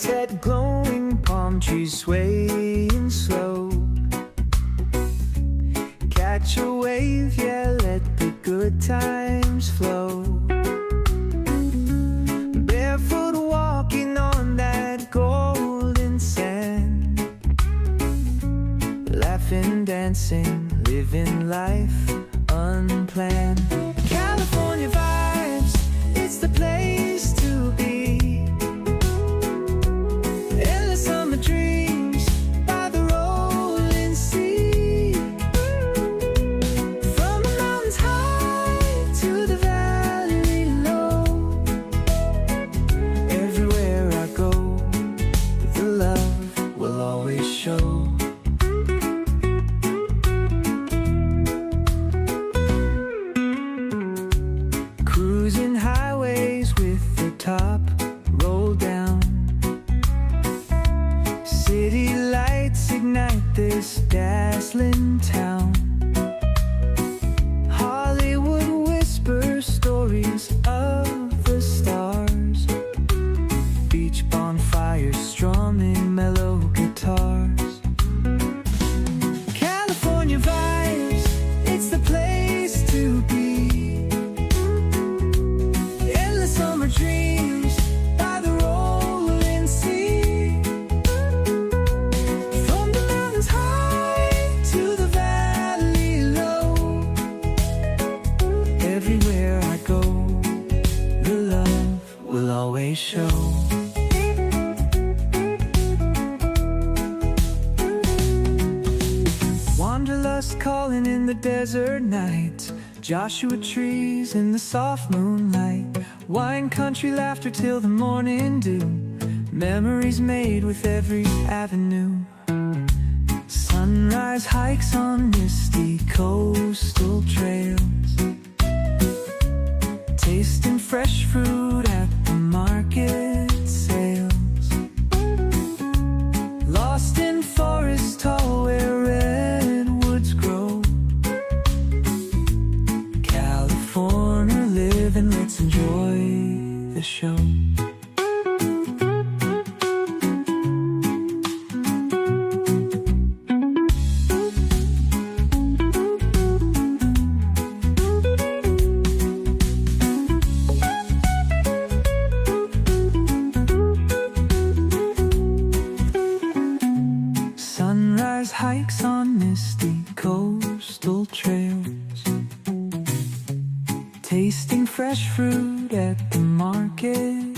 sunset, glowing palm trees swaying slow. Catch a wave, yeah, let the good times flow. Barefoot walking on that golden sand, laughing, dancing, living life unplanned. California vibes, it's the place to be. Endless summer dreams by the rolling sea. From the mountains high to the valley low, everywhere I go, the love will always show. Cruising highways with the top rolled down. City lights ignite this dazzling town. Hollywood whispers stories of the stars. Beach bonfires strumming mellow guitars. California vibes, it's the place to be. Summer dreams by the rolling sea. From the mountains high to the valley low, everywhere I go, the love will always show. Wanderlust calling in the desert night. Joshua trees in the soft moonlight. Wine country laughter till the morning dew. Memories made with every avenue. Sunrise hikes on misty coastal trails. Tasting fresh fruit at the market sales. Lost in forests tall where redwoods grow. California living, let's enjoy the show. Sunrise hikes on misty coastal trails. Tasting fresh fruit at the market